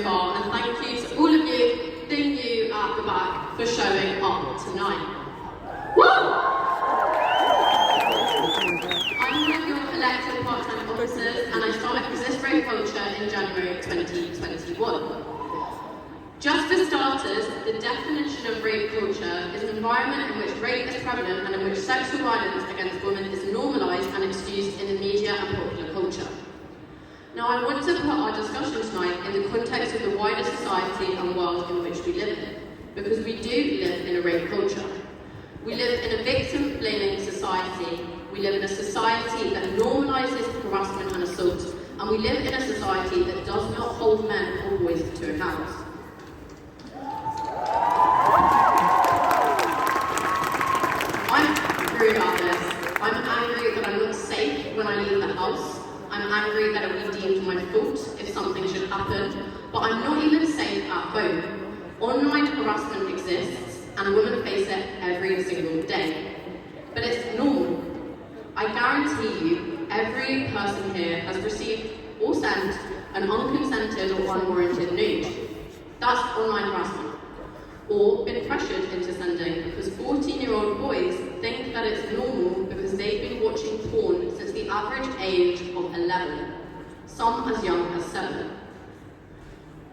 far, and thank you to all of you, including you at the back, for showing up tonight. Woo! I'm one of your elected part-time officers, and I started Resist Rape Culture in January 2021. Just for starters, the definition of rape culture is an environment in which rape is prevalent and in which sexual violence against women is normalised and excused in the media and popular culture. Now, I want to put our discussion tonight in the context of the wider society and world in which we live in, because we do live in a rape culture. We live in a victim-blaming society. We live in a society that normalises harassment and assault, and we live in a society that does not hold men or boys to account. I'm angry about this. I'm angry that I'm not safe when I leave the house. I'm angry that it will be deemed my fault if something should happen. But I'm not even safe at home. Online harassment exists, and women face it every single day. But it's normal. I guarantee you, every person here has received or sent an unconsented or unwarranted nude. That's online harassment. Or been pressured into sending, because 14-year-old boys think that it's normal because they've been watching porn since the average age of 11, some as young as 7.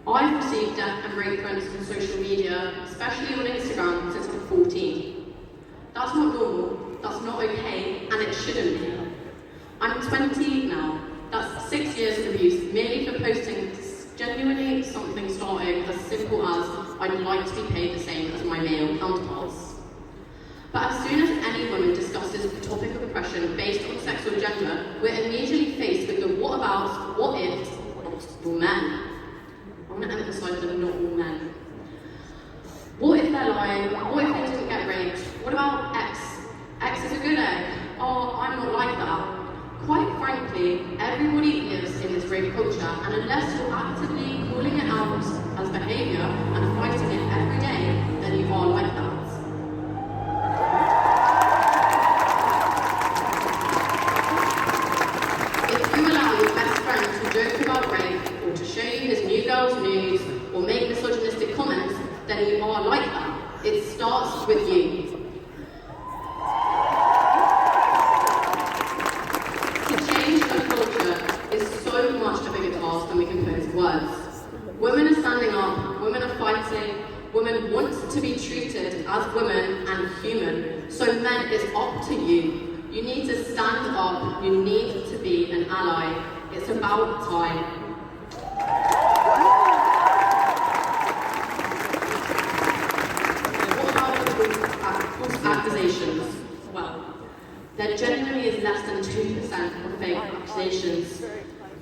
I've received death and rape threats on social media, especially on Instagram, since I'm 14. That's not normal, that's not okay, and it shouldn't be. I'm 20 now. That's 6 years of abuse merely for posting genuinely something starting as simple as I'd like to be paid the same as my male counterparts. But as soon as any woman discusses the topic of oppression based on sex or gender, we're immediately faced with the what abouts, what ifs, not all men. I want to emphasise that not all men. What if they're lying? What if they didn't get raped? What about X? X is a good egg. Oh, I'm not like that. Quite frankly, everybody lives in this rape culture, and unless you're actively calling it out as behaviour and fighting it every day, then you are like that. If you allow your best friend to joke about rape, or to show you his new girl's nudes, or make misogynistic comments, then you are like that. It starts with you. So much a bigger task than we can put into words. Women are standing up, women are fighting, women want to be treated as women and human. So men, it's up to you. You need to stand up, you need to be an ally. It's about time. What about the false accusations? Well, there genuinely is less than 2% of fake accusations.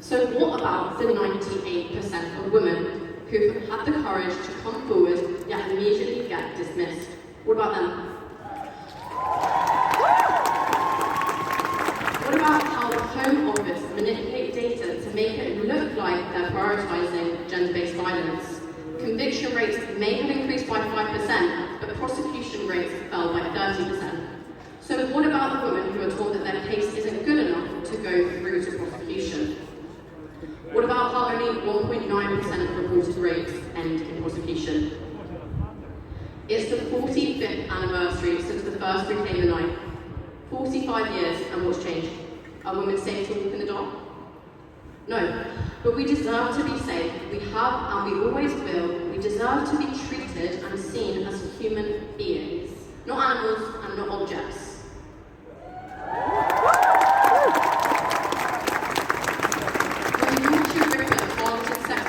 So what about the 98% of women who have had the courage to come forward yet immediately get dismissed? What about them? What about how the Home Office manipulate data to make it look like they're prioritising gender-based violence? Conviction rates may have increased by 5%, but prosecution rates fell by 30%. So what about the women who are told that their case isn't good enough to go through to prosecution? What about how only 1.9% of reported rapes end in prosecution? It's the 45th anniversary since the first Reclaim the Night. 45 years, and what's changed? Are women safe to walk in the dark? No, but we deserve to be safe. We have, and we always will. We deserve to be treated and seen as human beings, not animals and not objects.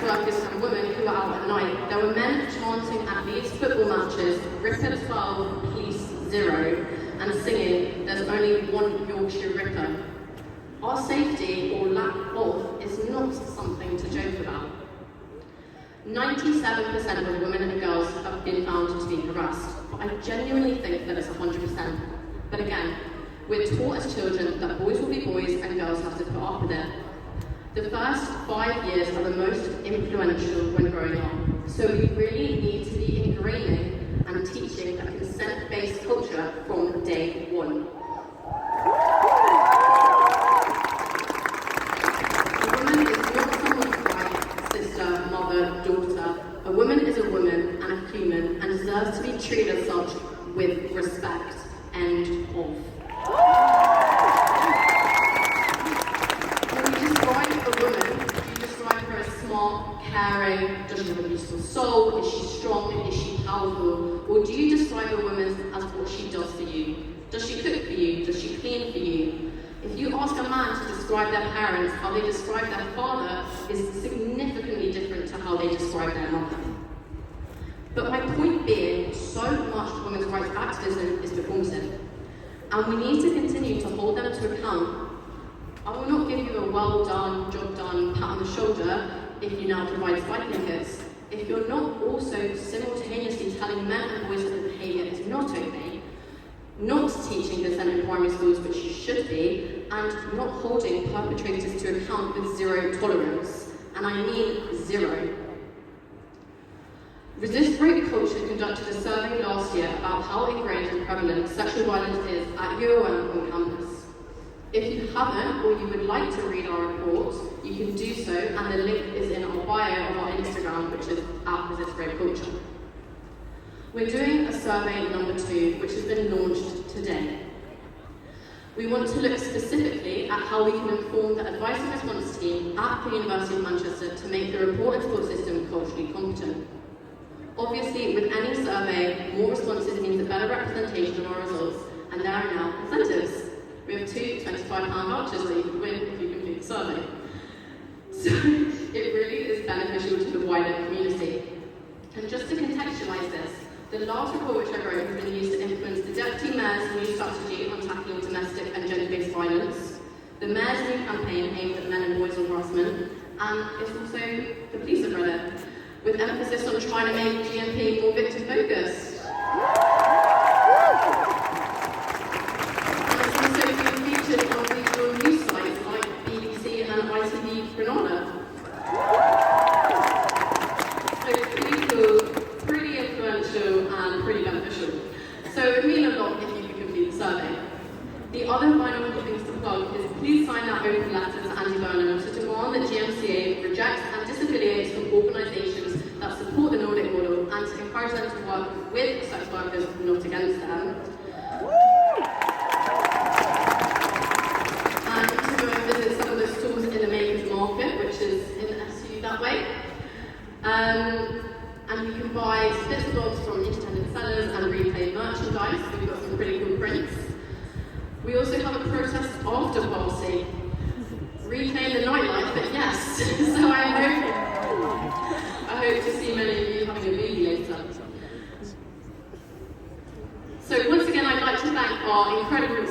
Workers and women who were out at night. There were men chanting at these football matches, Ripper 12, Police 0, and singing, there's only one Yorkshire Ripper. Our safety, or lack of, is not something to joke about. 97% of women and girls have been found to be harassed, but I genuinely think that it's 100%. But again, we're taught as children that boys will be boys and girls have to put up with it. The first 5 years are the most influential when growing up, so we really need to be ingraining and teaching a consent-based culture from day one. A woman is not someone's wife, sister, mother, daughter, deserves to be treated as such with respect. End of. When you describe a woman, do you describe her as smart, caring, does she have a beautiful soul, is she strong, is she powerful? Or do you describe a woman as what she does for you? Does she cook for you? Does she clean for you? If you ask a man to describe their parents, how they describe their father is significantly different to how they describe their mother. But my point being, so much women's rights activism is performative, and we need to continue to hold them to account. I will not give you a well done, job done, pat on the shoulder if you now provide cycling kits. If you're not also simultaneously telling men and boys that the behaviour is not okay, not teaching consent in primary schools, which you should be, and not holding perpetrators to account with zero tolerance. And I mean zero. Resist Rape Culture conducted a survey last year about how ingrained and prevalent sexual violence is at UOM on campus. If you haven't, or you would like to read our report, you can do so, and the link is in our bio of our Instagram, which is @ResistRapeCulture. We're doing a survey number 2, which has been launched today. We want to look specifically at how we can inform the advice and response team at the University of Manchester to make the report and support system culturally competent. Obviously, with any survey, more responses means a better representation of our results, and there are now incentives. We have 2 £25 vouchers that you can win if you complete the survey. So it really is beneficial to the wider community. And just to contextualise this, the last report which I wrote has been used to influence the Deputy Mayor's new strategy on tackling domestic and gender-based violence, the Mayor's new campaign aimed at men and boys on harassment, and it's also the police have read it, with emphasis on trying to make GMP more victim-focused. And it's also been featured on regional news sites like BBC and ITV Granada. So it's pretty cool, pretty influential, and pretty beneficial. So it would mean a lot if you could complete the survey. The other final things to plug is please sign that open letter to Andy Burnham to demand that GMCA rejects and disaffiliates from organisations that support the Nordic model and to encourage them to work with sex workers, not against them. And to go and visit some of the stores in the Makers Market, which is in SU that way. And you can buy splits of dogs from independent sellers and replay merchandise. We've got some pretty cool prints. We also have a protest after party. Reclaim the nightlife, but yes. So I hope to see many of you having a baby later. So once again, I'd like to thank our incredible